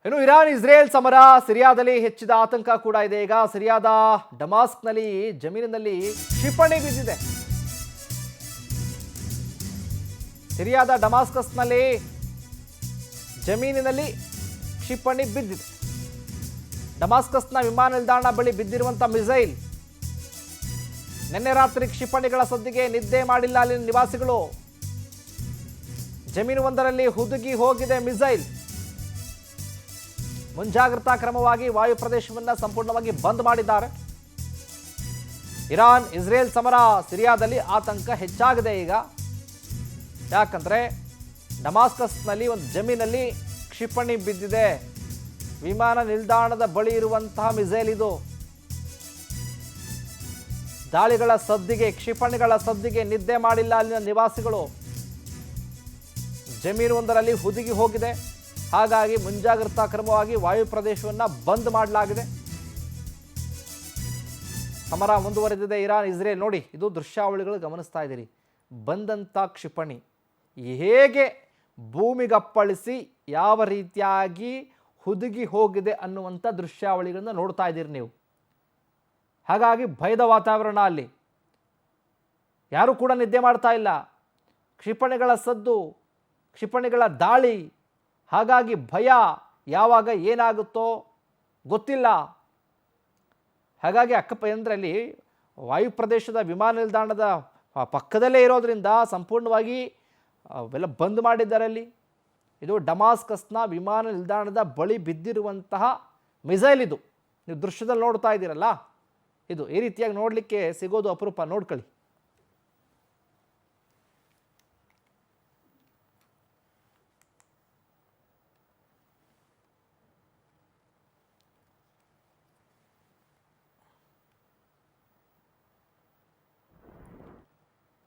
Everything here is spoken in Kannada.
ಇನ್ನು ಇರಾನ್ ಇಸ್ರೇಲ್ ಸಮರ ಸಿರಿಯಾದಲ್ಲಿ ಹೆಚ್ಚಿದ ಆತಂಕ ಕೂಡ ಇದೆ. ಈಗ ಸಿರಿಯಾದ ಡಮಾಸ್ಕ್ನಲ್ಲಿ ಜಮೀನಿನಲ್ಲಿ ಕ್ಷಿಪಣಿ ಬಿದ್ದಿದೆ. ಸಿರಿಯಾದ ಡಮಾಸ್ಕಸ್ನಲ್ಲಿ ಜಮೀನಿನಲ್ಲಿ ಕ್ಷಿಪಣಿ ಬಿದ್ದಿದೆ. ಡಮಾಸ್ಕಸ್ನ ವಿಮಾನ ನಿಲ್ದಾಣ ಬಳಿ ಬಿದ್ದಿರುವಂಥ ಮಿಸೈಲ್. ನಿನ್ನೆ ರಾತ್ರಿ ಕ್ಷಿಪಣಿಗಳ ಸದ್ದಿಗೆ ನಿದ್ದೆ ಮಾಡಿಲ್ಲ ಅಲ್ಲಿನ ನಿವಾಸಿಗಳು. ಜಮೀನು ಒಂದರಲ್ಲಿ ಹುದುಗಿ ಹೋಗಿದೆ ಮಿಸೈಲ್. ಮುಂಜಾಗ್ರತಾ ಕ್ರಮವಾಗಿ ವಾಯು ಪ್ರದೇಶವನ್ನು ಸಂಪೂರ್ಣವಾಗಿ ಬಂದ್ ಮಾಡಿದ್ದಾರೆ. ಇರಾನ್ ಇಸ್ರೇಲ್ ಸಮರ ಸಿರಿಯಾದಲ್ಲಿ ಆತಂಕ ಹೆಚ್ಚಾಗಿದೆ ಈಗ. ಯಾಕಂದ್ರೆ ಡಮಾಸ್ಕಸ್ನಲ್ಲಿ ಒಂದು ಜಮೀನಲ್ಲಿ ಕ್ಷಿಪಣಿ ಬಿದ್ದಿದೆ. ವಿಮಾನ ನಿಲ್ದಾಣದ ಬಳಿ ಇರುವಂತಹ ಮಿಸೈಲ್ ಇದು. ದಾಳಿಗಳ ಸದ್ದಿಗೆ, ಕ್ಷಿಪಣಿಗಳ ಸದ್ದಿಗೆ ನಿದ್ದೆ ಮಾಡಿಲ್ಲ ಅಲ್ಲಿನ ನಿವಾಸಿಗಳು. ಜಮೀನು ಒಂದರಲ್ಲಿ ಹುದುಗಿ ಹೋಗಿದೆ. ಹಾಗಾಗಿ ಮುಂಜಾಗ್ರತಾ ಕ್ರಮವಾಗಿ ವಾಯು ಪ್ರದೇಶವನ್ನು ಬಂದ್ ಮಾಡಲಾಗಿದೆ. ಸಮರ ಮುಂದುವರೆದಿದೆ ಇರಾನ್ ಇಸ್ರೇಲ್. ನೋಡಿ, ಇದು ದೃಶ್ಯಾವಳಿಗಳು ಗಮನಿಸ್ತಾ ಇದ್ದೀರಿ. ಬಂದಂಥ ಕ್ಷಿಪಣಿ ಹೇಗೆ ಭೂಮಿಗಪ್ಪಳಿಸಿ ಯಾವ ರೀತಿಯಾಗಿ ಹುದುಗಿ ಹೋಗಿದೆ ಅನ್ನುವಂಥ ದೃಶ್ಯಾವಳಿಗಳನ್ನು ನೋಡ್ತಾ ಇದ್ದೀರಿ ನೀವು. ಹಾಗಾಗಿ ಭಯದ ವಾತಾವರಣ ಅಲ್ಲಿ. ಯಾರೂ ಕೂಡ ನಿದ್ದೆ ಮಾಡ್ತಾ ಇಲ್ಲ. ಕ್ಷಿಪಣಿಗಳ ಸದ್ದು, ಕ್ಷಿಪಣಿಗಳ ದಾಳಿ. ಹಾಗಾಗಿ ಭಯ, ಯಾವಾಗ ಏನಾಗುತ್ತೋ ಗೊತ್ತಿಲ್ಲ. ಹಾಗಾಗಿ ಅಕ್ಕಪಕ್ಕದಲ್ಲಿ ವಾಯು ಪ್ರದೇಶದ ವಿಮಾನ ನಿಲ್ದಾಣದ ಪಕ್ಕದಲ್ಲೇ ಇರೋದ್ರಿಂದ ಸಂಪೂರ್ಣವಾಗಿ ಅವೆಲ್ಲ ಬಂದ್ ಮಾಡಿದ್ದಾರೆ ಅಲ್ಲಿ. ಇದು ಡಮಾಸ್ಕಸ್ನ ವಿಮಾನ ನಿಲ್ದಾಣದ ಬಳಿ ಬಿದ್ದಿರುವಂತಹ ಮಿಸೈಲ್. ಇದು ನೀವು ದೃಶ್ಯದಲ್ಲಿ ನೋಡ್ತಾ ಇದ್ದೀರಲ್ಲ, ಇದು ಈ ರೀತಿಯಾಗಿ ನೋಡಲಿಕ್ಕೆ ಸಿಗೋದು ಅಪರೂಪ. ನೋಡ್ಕೊಳ್ಳಿ.